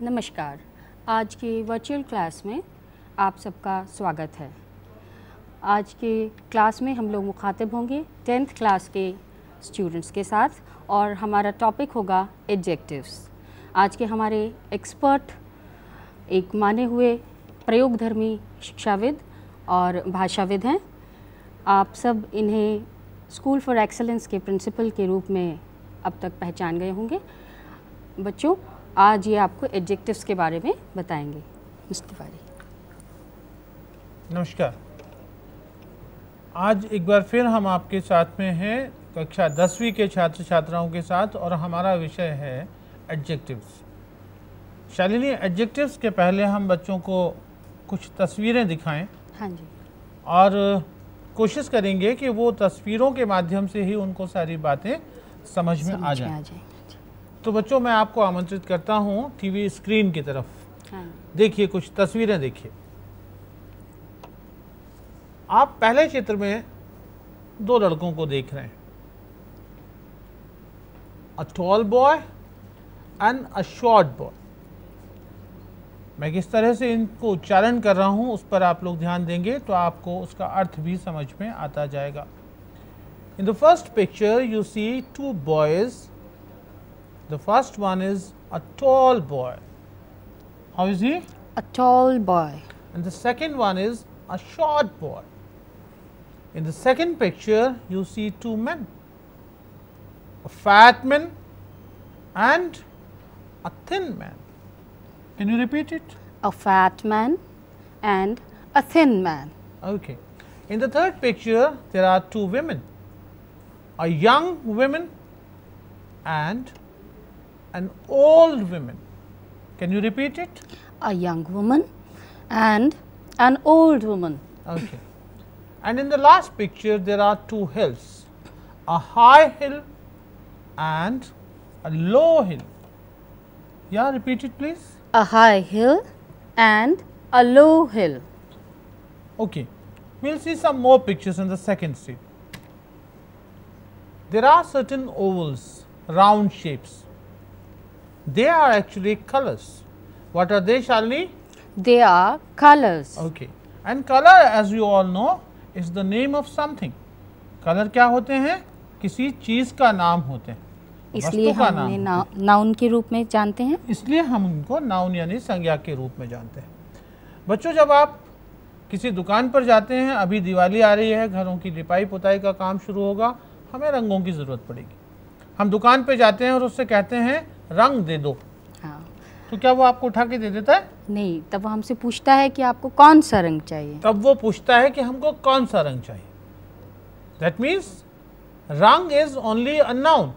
नमस्कार। आज के वर्चुअल क्लास में आप सबका स्वागत है। आज के क्लास में हम लोग मुखातिब होंगे 10th क्लास के स्टूडेंट्स के साथ और हमारा टॉपिक होगा एडजेक्टिव्स। आज के हमारे एक्सपर्ट एक माने हुए प्रयोगधर्मी शिक्षाविद और भाषाविद हैं। आप सब इन्हें स्कूल फॉर एक्सेलेंस के प्रिंसिपल के रूप में अब तक पहचान गए होंगे। बच्चों, आज ये आपको एडजेक्टिव्स के बारे में बताएंगे। मिस्टर तिवारी। नमस्कार। आज एक बार फिर हम आपके साथ में हैं कक्षा 10वीं के छात्र छात्राओं के साथ और हमारा विषय है एडजेक्टिव्स। शालिनी, एडजेक्टिव्स के पहले हम बच्चों को कुछ तस्वीरें दिखाएं। हाँ जी। और कोशिश करेंगे कि वो तस्वीरों के माध्यम से ही उनको सारी बातें समझ में आ जाएं। तो बच्चों, मैं आपको आमंत्रित करता हूं टीवी स्क्रीन की तरफ। हाँ। देखिए, कुछ तस्वीरें देखिए। आप पहले चित्र में दो लड़कों को देख रहे हैं, a tall boy and a short boy. मैं किस तरह से इनको उच्चारण कर रहा हूं उस पर आप लोग ध्यान देंगे तो आपको उसका अर्थ भी समझ में आता जाएगा। In the first picture you see two boys. The first one is a tall boy. How is he? A tall boy. And the second one is a short boy. In the second picture, you see two men, a fat man and a thin man. Can you repeat it? A fat man and a thin man. Okay. In the third picture, there are two women, a young woman and an old woman. Can you repeat it? A young woman and an old woman. Okay. And in the last picture there are two hills, a high hill and a low hill. Yeah, repeat it please. A high hill and a low hill. Okay. We'll see some more pictures in the second sheet. There are certain ovals, round shapes. They are actually colors. What are they, Shalini? They are colors. Okay. And color, as you all know, is the name of something. Color क्या होते हैं? किसी चीज का नाम होते हैं, इसलिए हम इन्हें नाउन के रूप में जानते हैं। इसलिए हम उनको नाउन यानी संज्ञा के रूप में जानते हैं। बच्चों, जब आप किसी दुकान पर जाते हैं, अभी दिवाली आ रही है, घरों की लिपाई पुताई का काम शुरू होगा, हमें रंगों की ज़रूरत पड़ेगी। हम दुकान पर जाते हैं और उससे कहते हैं रंग दे दो। हाँ। तो क्या वो आपको उठा के दे देता है? नहीं, तब वो हमसे पूछता है कि आपको कौन सा रंग चाहिए। तब वो पूछता है कि हमको कौन सा रंग चाहिए। That means rang is only a noun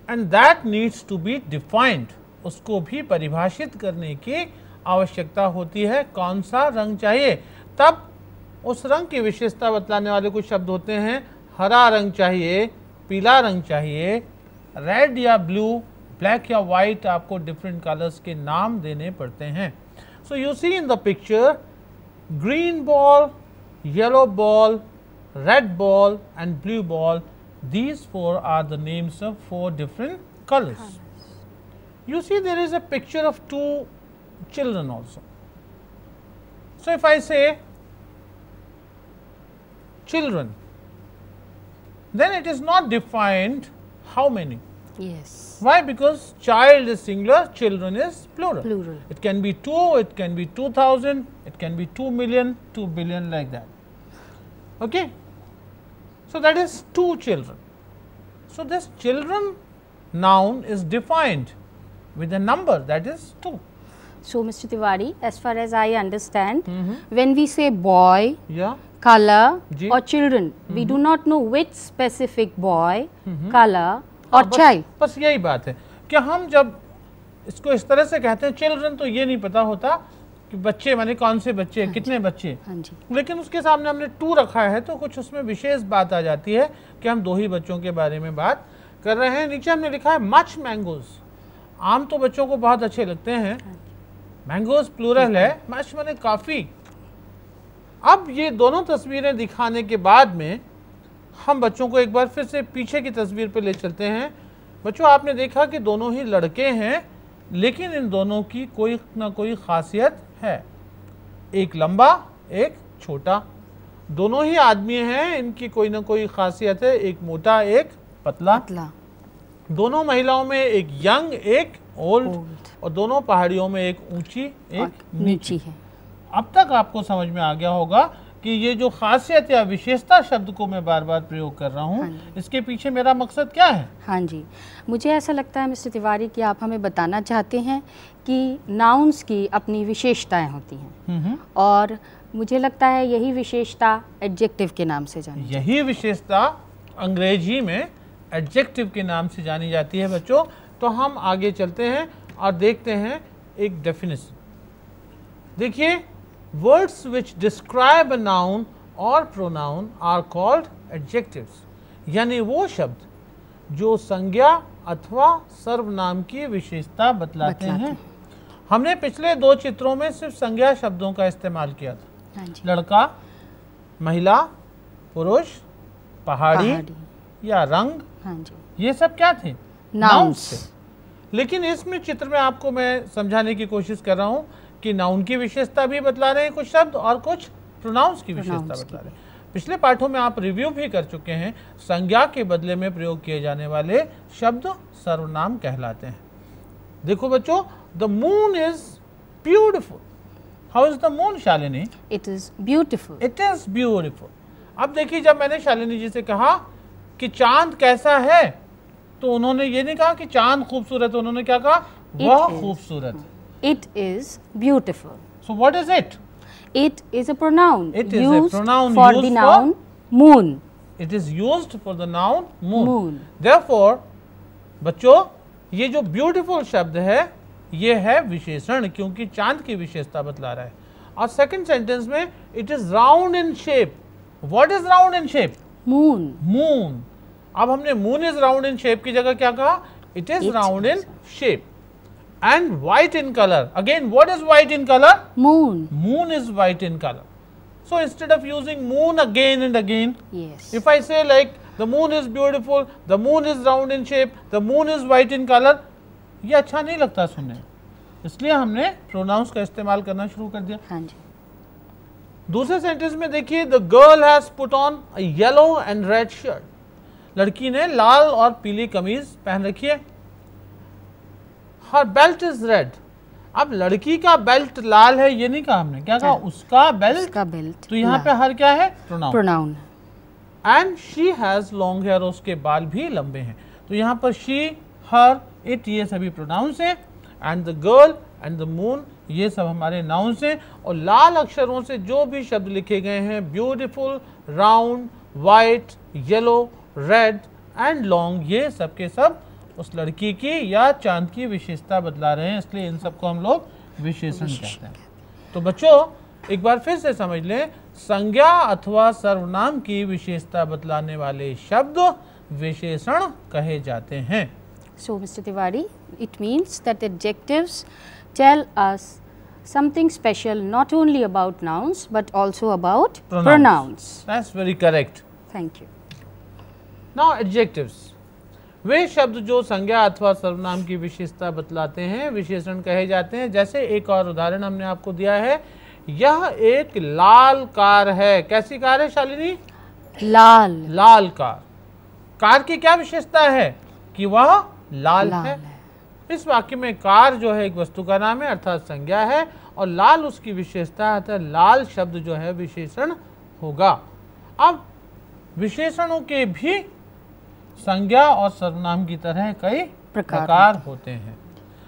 and that needs to be defined. उसको भी परिभाषित करने की आवश्यकता होती है, कौन सा रंग चाहिए। तब उस रंग की विशेषता बतलाने वाले कुछ शब्द होते हैं। हरा रंग चाहिए, पीला रंग चाहिए, रेड या ब्लू, ब्लैक या वाइट, आपको डिफरेंट कलर्स के नाम देने पड़ते हैं। So you see in the picture green ball, yellow ball, red ball and blue ball. These four are the names of four different colors. You see there is a picture of two children also. So if I say children, then it is not defined how many. Yes. Why? Because child is singular, children is plural. Plural. It can be 2, it can be 2000, it can be 2 million, 2 billion, like that. Okay? So that is two children. So this children noun is defined with a number, that is 2. So Mr. Tiwari, as far as I understand, when we say boy, Yeah. color जी. or children, we do not know which specific boy, color or child. बस यही बात है कि हम जब इसको इस तरह से कहते हैं चिल्ड्रन, तो ये नहीं पता होता कि बच्चे माने कौन से बच्चे, कितने बच्चे। हाँ जी। लेकिन उसके सामने हमने 2 रखा है तो कुछ उसमें विशेष बात आ जाती है कि हम 2 ही बच्चों के बारे में बात कर रहे हैं। नीचे हमने लिखा है मच मैंगोज। आम तो बच्चों को बहुत अच्छे लगते हैं, मैंगोज प्लूरल है, मच माने काफ़ी। अब ये दोनों तस्वीरें दिखाने के बाद में हम बच्चों को एक बार फिर से पीछे की तस्वीर पे ले चलते हैं। बच्चों, आपने देखा कि दोनों ही लड़के हैं, लेकिन इन दोनों की कोई ना कोई खासियत है, एक लंबा एक छोटा, दोनों ही आदमी हैं, इनकी कोई ना कोई खासियत है, एक मोटा एक पतला, दोनों महिलाओं में एक यंग एक ओल्ड, और दोनों पहाड़ियों में एक ऊंची एक नीची है। अब तक आपको समझ में आ गया होगा कि ये जो खासियत या विशेषता शब्द को मैं बार बार प्रयोग कर रहा हूँ, हाँ, इसके पीछे मेरा मकसद क्या है? हाँ जी, मुझे ऐसा लगता है मिस्टर तिवारी कि आप हमें बताना चाहते हैं कि नाउन्स की अपनी विशेषताएं होती हैं, और मुझे लगता है यही विशेषता एडजेक्टिव के नाम से जानी, यही विशेषता अंग्रेजी में एडजेक्टिव के नाम से जानी जाती है बच्चों। तो हम आगे चलते हैं और देखते हैं एक डेफिनेशन। देखिए, words which describe a noun और प्रोनाउन आर कॉल्ड एडजेक्टिव्स, यानी वो शब्द जो संज्ञा अथवा सर्वनाम की विशेषता बतलाते हैं। हमने पिछले दो चित्रों में सिर्फ संज्ञा शब्दों का इस्तेमाल किया था। हाँ, लड़का, महिला, पुरुष, पहाड़ी या रंग, हाँ जी, ये सब क्या थे? नाउन्स थे। लेकिन इसमें चित्र में आपको मैं समझाने की कोशिश कर रहा हूँ कि नाउन की विशेषता भी बतला रहे हैं कुछ शब्द, और कुछ प्रोनाउंस की विशेषता बतला रहे हैं। पिछले पाठों में आप रिव्यू भी कर चुके हैं, संज्ञा के बदले में प्रयोग किए जाने वाले शब्द सर्वनाम कहलाते हैं। देखो बच्चों, the moon is beautiful. How is the moon, Shalini? It is beautiful. It is beautiful. अब देखिए, जब मैंने शालिनी जी से कहा कि चांद कैसा है, तो उन्होंने ये नहीं कहा कि चांद खूबसूरत है, उन्होंने क्या कहा? वह खूबसूरत है। It is beautiful. So what is it? It is a pronoun. It is a pronoun for used the noun moon. It is used for the noun moon. Moon. Therefore, बच्चों, ये जो beautiful शब्द है, ये है विशेषण, क्योंकि चांद की विशेषता बतला रहा है। और सेकंड सेंटेंस में it is round in shape. What is round in shape? Moon. Moon. अब हमने moon is round in shape की जगह क्या कहा? It is round in shape. And white in color. Again, what is white in color? Moon. Moon is white in color. So instead of using moon again and again, yes, if I say like the moon is beautiful, the moon is round in shape, the moon is white in color, ये अच्छा नहीं लगता सुनने, इसलिए हमने pronouns का इस्तेमाल करना शुरू कर दिया। हाँ जी। दूसरे सेंटेंस में देखिए, the girl has put on a yellow and red shirt. लड़की ने लाल और पीली कमीज पहन रखी है। Her belt is red. अब लड़की का बेल्ट लाल है ये नहीं कहा हमने, क्या कहा? उसका बेल्ट। तो यहाँ पे हर क्या है? Pronoun. And she has long hair, उसके बाल भी लंबे हैं। तो यहाँ पर शी, हर, इट, ये सभी प्रोनाउंस हैं। And the girl and the moon, ये सब हमारे नाउन्स हैं। और लाल अक्षरों से जो भी शब्द लिखे गए हैं, beautiful, round, white, yellow, red and long, ये सब के सब उस लड़की की या चांद की विशेषता बतला रहे हैं, इसलिए इन सबको हम लोग विशेषण कहते हैं। तो बच्चों, एक बार फिर से समझ लें, संज्ञा अथवा सर्वनाम की विशेषता बतलाने वाले शब्द विशेषण कहे जाते हैं। So Mr. Tiwari, it means that adjectives tell us something special not only about nouns but also about pronouns. That's very correct. Thank you. Now adjectives, वे शब्द जो संज्ञा अथवा सर्वनाम की विशेषता बतलाते हैं, विशेषण कहे जाते हैं। जैसे एक और उदाहरण हमने आपको दिया है, यह एक लाल कार है। कैसी कार है शालिनी? लाल कार। कार की क्या विशेषता है? कि वह लाल है। इस वाक्य में कार जो है एक वस्तु का नाम है, अर्थात संज्ञा है, और लाल उसकी विशेषता है, अर्थात लाल शब्द जो है विशेषण होगा। अब विशेषणों के भी संज्ञा और सर्वनाम की तरह कई प्रकार होते हैं।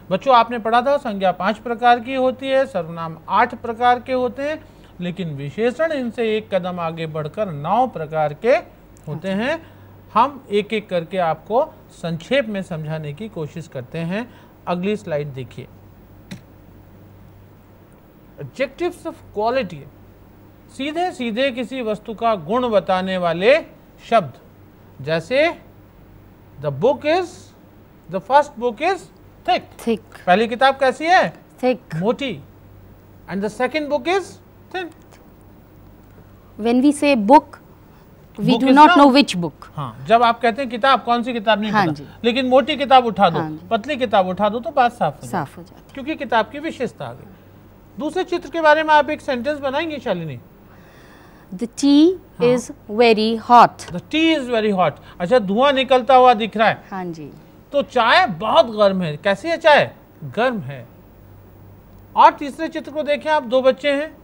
बच्चों, आपने पढ़ा था संज्ञा 5 प्रकार की होती है, सर्वनाम 8 प्रकार के होते हैं, लेकिन विशेषण इनसे एक कदम आगे बढ़कर 9 प्रकार के होते हैं। हम एक एक करके आपको संक्षेप में समझाने की कोशिश करते हैं। अगली स्लाइड देखिए। एडजेक्टिव्स ऑफ क्वालिटी, सीधे सीधे किसी वस्तु का गुण बताने वाले शब्द। जैसे The book is, the first book is thick. पहली किताब कैसी है? Thick. मोटी. And the second book is thin. When we say book, we Book do is not noun. Know which book. हाँ, जब आप कहते हैं किताब, कौन सी किताब नहीं हाँ पता, जी। लेकिन मोटी किताब उठा दो, हाँ जी। पतली किताब उठा दो तो बात साफ हो जाती है, साफ हो जाती क्योंकि किताब की विशेषता आ गई। दूसरे चित्र के बारे में आप एक सेंटेंस बनाएंगे शालिनी? है। The T is very hot. The T is very hot. अच्छा, धुआं निकलता हुआ दिख रहा है, हाँ जी। तो चाय बहुत गर्म है। कैसी है चाय? गर्म है। और तीसरे चित्र को देखें आप, दो बच्चे हैं।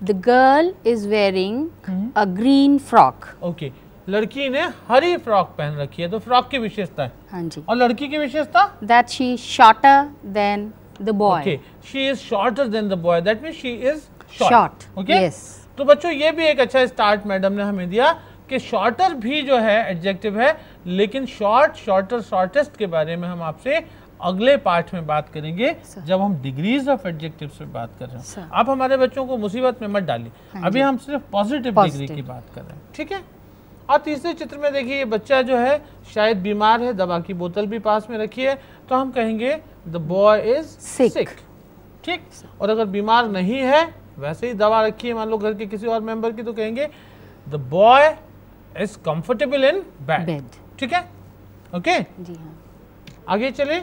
The girl is wearing a green frock. Okay, लड़की ने हरी फ्रॉक पहन रखी है, तो फ्रॉक की विशेषता है। हाँ जी। और लड़की की विशेषता? That she is shorter than the boy. Okay, she is shorter than the boy, that means she is short. Short. Okay, yes. तो बच्चों ये भी एक अच्छा स्टार्ट मैडम ने हमें दिया कि शॉर्टर भी जो है एडजेक्टिव है, लेकिन शॉर्ट, शॉर्टर, शॉर्टेस्ट के बारे में हम आपसे अगले पार्ट में बात करेंगे, जब हम डिग्रीज ऑफ एडजेक्टिव्स पे बात कर रहे हैं। आप हमारे बच्चों को मुसीबत में मत डालिए, अभी हम सिर्फ पॉजिटिव डिग्री की बात कर रहे हैं, ठीक है। और तीसरे चित्र में देखिए, ये बच्चा जो है शायद बीमार है, दवा की बोतल भी पास में रखी है, तो हम कहेंगे द बॉय इज सिक, ठीक। और अगर बीमार नहीं है, वैसे ही दवा रखी है मान लो घर के किसी और मेंबर की, तो कहेंगे the boy is comfortable in bed, ठीक है। ओके, जी हाँ। आगे चले।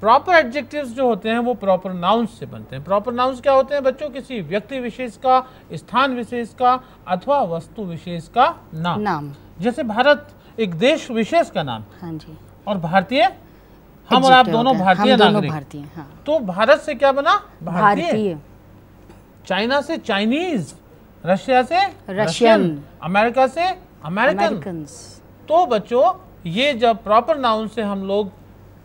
प्रॉपर एडजेक्टिव्स जो होते हैं वो प्रॉपर नाउन्स से बनते हैं। प्रॉपर नाउन्स क्या होते हैं बच्चों? किसी व्यक्ति विशेष का, स्थान विशेष का अथवा वस्तु विशेष का नाम। जैसे भारत एक देश विशेष का नाम। हाँ जी। और भारतीय, हम और आप दोनों भारतीय नागरिक, हाँ। तो भारत से क्या बना? भारतीय। चाइना से चाइनीज, रशिया से रशियन, अमेरिका से अमेरिकन। तो बच्चों ये जब प्रॉपर नाउन से हम लोग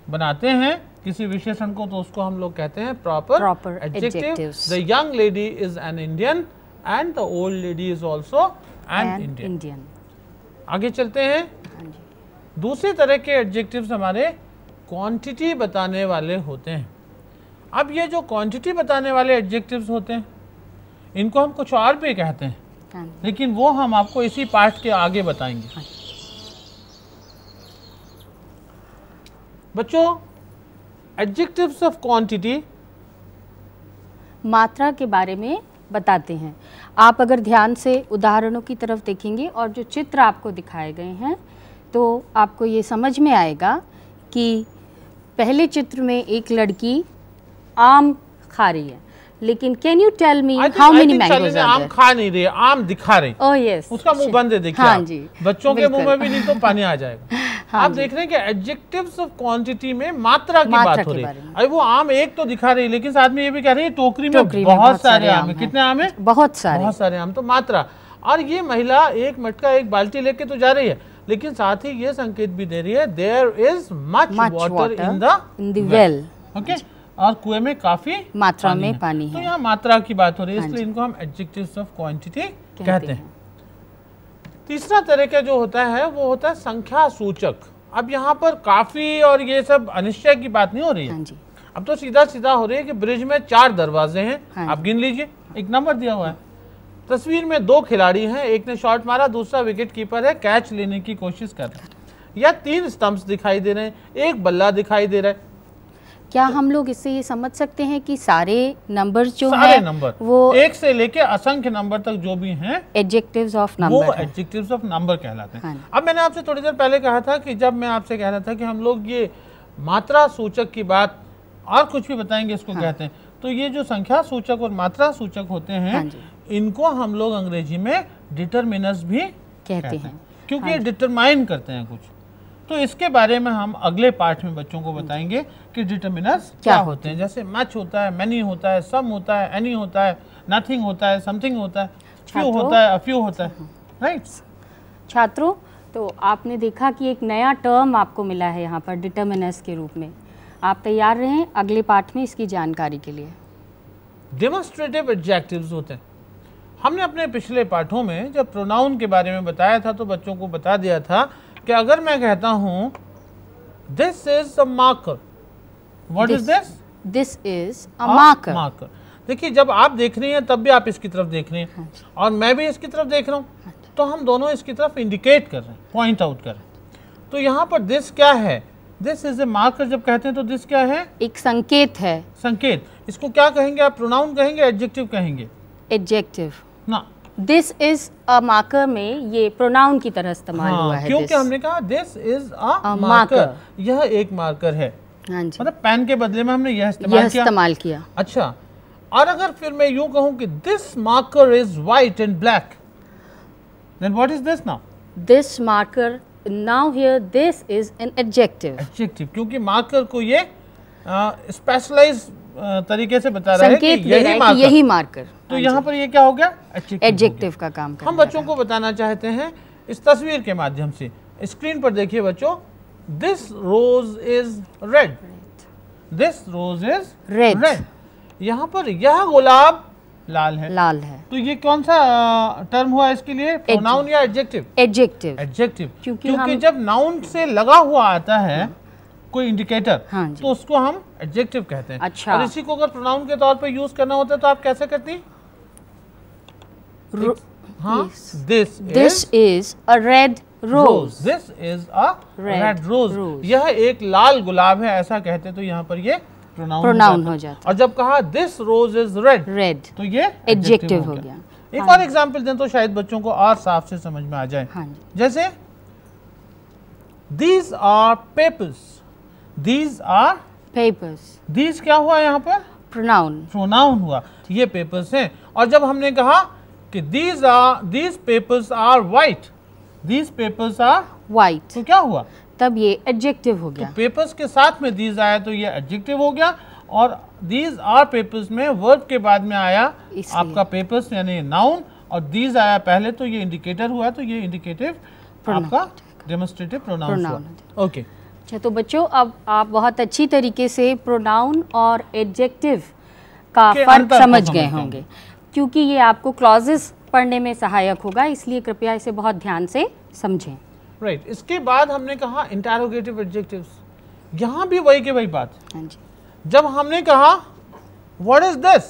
बनाते हैं किसी विशेषण को, तो उसको हम लोग कहते हैं proper adjective. The young lady is an Indian and the old lady is also an Indian. आगे चलते हैं। दूसरी तरह के एडजेक्टिव्स हमारे क्वांटिटी बताने वाले होते हैं। अब ये जो क्वांटिटी बताने वाले एडजेक्टिव्स होते हैं, इनको हम कुछ और भी कहते हैं, लेकिन वो हम आपको इसी पार्ट के आगे बताएंगे। बच्चों, एडजेक्टिव्स ऑफ क्वांटिटी मात्रा के बारे में बताते हैं। आप अगर ध्यान से उदाहरणों की तरफ देखेंगे और जो चित्र आपको दिखाए गए हैं, तो आपको ये समझ में आएगा कि पहले चित्र में एक लड़की आम खा रही है, लेकिन can you tell me how many mangoes are आम खा नहीं रही, आम दिखा रही। ओह यस, उसका मुंह बंद है, देखिए। हाँ जी, बच्चों के मुंह में भी नहीं तो पानी आ जाएगा। हाँ आप देख रहे हैं कि एडजेक्टिव्स ऑफ क्वांटिटी में मात्रा की बात हो रही है। अरे वो आम एक तो दिखा रही है, लेकिन साथ में ये भी कह रही है टोकरी में बहुत सारे आम है। कितने आम है? बहुत सारे आम, तो मात्रा। और ये महिला एक मटका, एक बाल्टी लेके तो जा रही है, लेकिन साथ ही ये संकेत भी दे रही है there is much water in the well. Okay, और कुएं में काफी मात्रा में पानी है। तो यहाँ मात्रा की बात हो रही है, इसलिए इनको हम एडजेक्टिव्स ऑफ क्वांटिटी कहते हैं। तीसरा तरीका जो होता है वो होता है संख्या सूचक। अब यहाँ पर काफी और ये सब अनिश्चय की बात नहीं हो रही है। हाँ जी। अब तो सीधा सीधा हो रही है कि ब्रिज में 4 दरवाजे हैं। हाँ, आप गिन लीजिए, एक नंबर दिया हुआ है। तस्वीर में 2 खिलाड़ी हैं, एक ने शॉट मारा, दूसरा विकेट कीपर है, कैच लेने की कोशिश कर रहा है। या 3 स्टंप्स दिखाई दे रहे हैं, एक बल्ला दिखाई दे रहा है। क्या हम लोग इससे ये समझ सकते हैं कि सारे नंबर्स जो सारे हैं नंबर वो एक से लेके असंख्य नंबर तक जो भी हैं एडजेक्टिव्स ऑफ नंबर, वो एडजेक्टिव्स ऑफ नंबर कहलाते हैं। हाँ। अब मैंने आपसे थोड़ी देर पहले कहा था कि जब मैं आपसे कह रहा था कि हम लोग ये मात्रा सूचक की बात और कुछ भी बताएंगे इसको कहते हैं, तो ये जो संख्या सूचक और मात्रा सूचक होते हैं, इनको हम लोग अंग्रेजी में डिटरमिनर्स भी कहते हैं, क्योंकि ये डिटरमाइन करते हैं कुछ। तो इसके बारे में हम अगले पार्ट में बच्चों को बताएंगे कि डिटरमिनर्स क्या होते हैं। जैसे मच होता है, मैनी होता है, सम होता है, एनी होता है, नथिंग होता है, समथिंग होता है, फ्यू होता है, अ फ्यू होता है, राइट। छात्रों, तो आपने देखा कि एक नया टर्म आपको मिला है यहाँ पर डिटरमिनर्स के रूप में। आप तैयार रहें अगले पार्ट में इसकी जानकारी के लिए। डेमोन्स्ट्रेटिव एडजेक्टिव्स होते हैं। हमने अपने पिछले पाठों में जब प्रोनाउन के बारे में बताया था, तो बच्चों को बता दिया था कि अगर मैं कहता हूं this is a marker, what is this? This is a marker. Marker. देखिए, जब आप देख रही हैं तब भी आप इसकी तरफ देख रही हैं, और मैं भी इसकी तरफ देख रहा हूं, तो हम दोनों इसकी तरफ इंडिकेट कर रहे हैं, पॉइंट आउट कर रहे हैं। तो यहाँ पर दिस क्या है? दिस इज ए मार्कर जब कहते हैं तो दिस क्या है? एक संकेत है। संकेत। इसको क्या कहेंगे आप? प्रोनाउन कहेंगे, एडजेक्टिव कहेंगे? एडजेक्टिव ना, दिस इज अ मार्कर में ये प्रोनाउन की तरह इस्तेमाल हुआ है, क्योंकि हमने कहा दिस इज अ मार्कर, यह एक मार्कर है। हाँ जी, मतलब पेन के बदले में हमने यह इस्तेमाल किया। अच्छा, और अगर फिर मैं यूं कहूं कि this marker is white and black, then what is this now? This marker, now here this is an adjective. Adjective, क्योंकि मार्कर को ये स्पेशलाइज तरीके से बता रहा है कि यही मार्कर। तो यहाँ पर ये क्या हो गया? एडजेक्टिव का काम करने हम बच्चों को बताना चाहते हैं इस तस्वीर के माध्यम से। स्क्रीन पर देखिए बच्चों, this rose is red, this rose is red. यहाँ पर यह गुलाब लाल है, लाल है। तो ये कौन सा टर्म हुआ इसके लिए? प्रोनाउन या एडजेक्टिव? एडजेक्टिव। एडजेक्टिव, क्योंकि जब नाउन से लगा हुआ आता है कोई इंडिकेटर, हाँ तो उसको हम एडजेक्टिव कहते हैं। अच्छा। और इसी को अगर प्रोनाउन के तौर पे यूज करना होता है तो आप कैसे करती हैं? हाँ, this is a red rose, this is a red rose, यह एक लाल गुलाब है, ऐसा कहते तो यहाँ पर ये प्रोनाउन हो जाता। और जब कहा दिस रोज इज रेड, तो ये एडजेक्टिव हो गया। एक और एग्जांपल दें तो शायद बच्चों को और साफ से समझ में आ जाए। हाँ, जैसे these are papers, these are papers, these क्या हुआ यहाँ पर? प्रोनाउन हुआ, ये पेपर्स हैं। और जब हमने कहा कि these papers are white, these papers are white, तो क्या हुआ? तब ये एडजेक्टिव हो गया। तो पेपर्स के साथ में these आया तो ये एडजेक्टिव हो गया, और these are papers में वर्ब के बाद में आया आपका पेपर्स यानी नाउन, और these आया पहले तो ये इंडिकेटर हुआ, तो ये इंडिकेटिव आपका डेमोन्स्ट्रेटिव प्रोनाउन हुआ। ओके, अच्छा, तो बच्चों अब आप बहुत अच्छी तरीके से प्रोनाउन और एडजेक्टिव का फर्क समझ गए होंगे, क्योंकि ये आपको क्लॉजेस पढ़ने में सहायक होगा, इसलिए कृपया इसे बहुत ध्यान से समझें। राइट। इसके बाद हमने कहा इंटरोगेटिव एडजेक्टिव्स, यहाँ भी वही की वही बात। हाँ जी, जब हमने कहा what is this,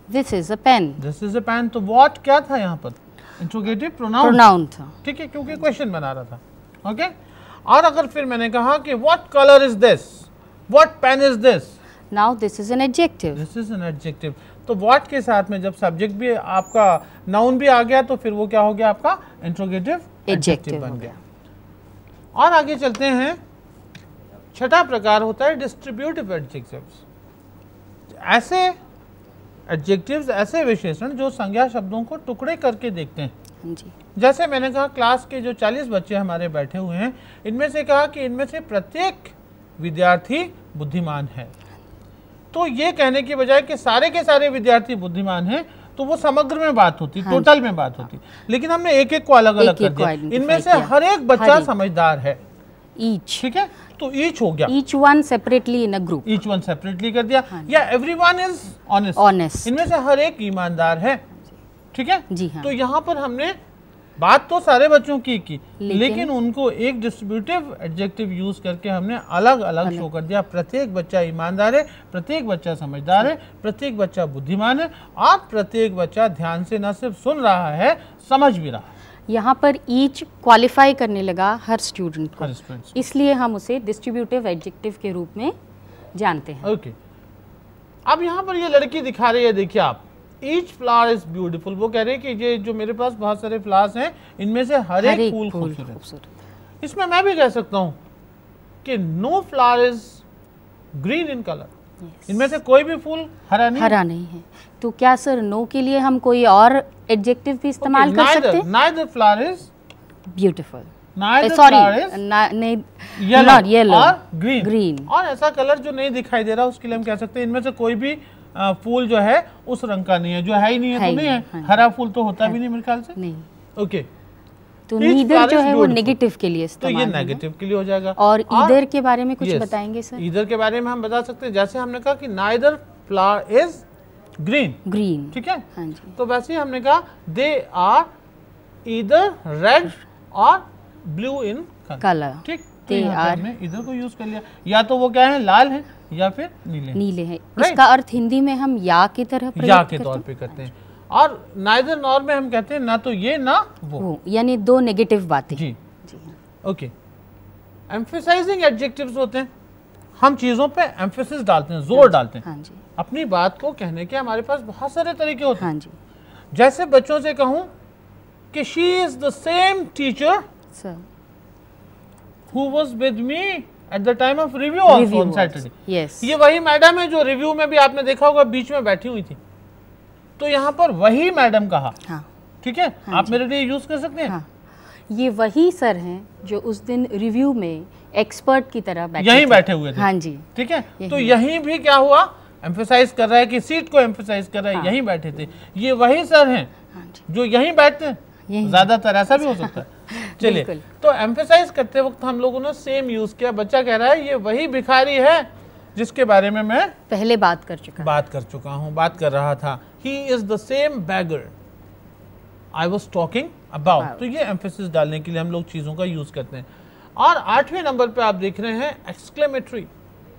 this is a pen, this is a pen, तो व्हाट क्या था यहाँ पर? इंट्रोगेटिव प्रोनाउन था, ठीक है, क्योंकि क्वेश्चन बना रहा था। ओके, और अगर फिर मैंने कहा कि what colour is this, what pen is this, now this is an adjective, this is an adjective. तो व्हाट के साथ में जब सब्जेक्ट भी आपका नाउन भी आ गया तो फिर वो क्या हो गया? आपका इंट्रोगेटिव एडजेक्टिव बन गया। और आगे चलते हैं, छठा प्रकार होता है डिस्ट्रीब्यूटिव एडजेक्टिव्स। ऐसे एडजेक्टिव्स, ऐसे विशेषण जो संज्ञा शब्दों को टुकड़े करके देखते हैं। जी, जैसे मैंने कहा क्लास के जो 40 बच्चे हमारे बैठे हुए हैं, इनमें से कहा कि इनमें से प्रत्येक विद्यार्थी बुद्धिमान है, तो ये कहने की बजाय कि सारे के सारे विद्यार्थी बुद्धिमान हैं, तो वो समग्र में बात होती, टोटल में बात होती। लेकिन हमने एक एक को अलग अलग कर दिया, इनमें से हर एक बच्चा समझदार है, ईच, ठीक है, तो ईच हो गया, each one separately in a group, each one separately कर दिया, या एवरीवन इज ऑनेस्ट, इनमें से हर एक ईमानदार है, ठीक है जी हाँ। तो यहाँ पर हमने बात तो सारे बच्चों की लेकिन उनको एक डिस्ट्रीब्यूटिव एडजेक्टिव यूज करके हमने अलग अलग शो कर दिया। प्रत्येक बच्चा ईमानदार है, प्रत्येक बच्चा समझदार है, प्रत्येक बच्चा बुद्धिमान है, और प्रत्येक बच्चा ध्यान से न सिर्फ सुन रहा है, समझ भी रहा है। यहाँ पर ईच क्वालिफाई करने लगा हर स्टूडेंट को, इसलिए हम उसे डिस्ट्रीब्यूटिव एडजेक्टिव के रूप में जानते हैं। ओके, अब यहाँ पर ये लड़की दिखा रही है, देखिए आप, ईच फ्लावर इज ब्यूटीफुल। वो कह रहे हैं कि ये जो मेरे पास बहुत सारे फ्लावर्स हैं, इनमें से हर एक फूल खूबसूरत। इसमें मैं भी कह सकता हूँ कि no flower is green in colour, इनमें से कोई भी फूल हरा नहीं है। तो क्या सर नो के लिए हम कोई और एडजेक्टिव भी इस्तेमाल कर सकते हैं? Neither flower is beautiful, yellow और ग्रीन, और ऐसा कलर जो नहीं दिखाई दे रहा उसके लिए हम कह सकते हैं इनमें से कोई भी फूल जो है उस रंग का नहीं है, जो है ही नहीं है तो नहीं है। हरा फूल तो होता भी नहीं मेरे ख्याल से, नहीं। ओके, तो नीदर जो है वो नेगेटिव के लिए इस्तेमाल, तो ये नेगेटिव के लिए हो जाएगा। और ईदर के बारे में कुछ बताएंगे सर? ईदर के बारे में हम बता सकते हैं, जैसे हमने कहा कि नाइदर फ्लावर इज ग्रीन, ठीक है, हाँ जी। तो वैसे ही हमने कहा दे आर ईदर रेड और ब्लू इन कलर, ठीक, तो हमने इधर को यूज कर लिया। या तो वो क्या है, लाल है या फिर नीले हैं। इसका अर्थ हिंदी में हम या की तरह या के तौर पे करते हैं, और नाइदर नॉर में हम कहते हैं ना तो ये ना वो, यानी दो नेगेटिव बातें। जी हाँ। ओके, एम्फेसाइजिंग एडजेक्टिव्स होते हैं, हम चीजों पे एम्फेसिस डालते हैं, जोर डालते हैं। हाँ जी। अपनी बात को कहने के हमारे पास बहुत सारे तरीके होते हैं। हाँ जी। जैसे बच्चों से कहूं कि she is the same teacher sir who was with me at the time of review also on Saturday. Yes, ये वही मैडम है जो रिव्यू में भी आपने देखा होगा बीच में बैठी हुई थी, तो यहाँ पर वही मैडम कहा। हाँ, ठीक है, आप मेरे लिए यूज कर सकते हैं। हाँ, ये वही सर हैं जो उस दिन रिव्यू में एक्सपर्ट की तरह बैठे यहीं थे। बैठे हुए थे। हाँ जी, ठीक है, तो यहीं भी क्या हुआ, एम्फेसाइज कर रहा है कि सीट को एम्फेसाइज कर रहा है, हाँ। यहीं बैठे थे। ये वही सर हैं हाँ जी, जो यहीं बैठते हैं, यहीं। ज्यादातर ऐसा भी हो सकता है। चलिए, बिल्कुल। तो एम्फेसाइज करते वक्त हम लोगों ने सेम यूज किया। बच्चा कह रहा है ये वही भिखारी है जिसके बारे में मैं पहले बात कर चुका। बात कर रहा था। He is the same beggar I was talking about. तो ये एम्फेसिस डालने के लिए हम लोग चीजों का यूज करते हैं। और 8वें नंबर पे आप देख रहे हैं एक्सक्लेमेटरी।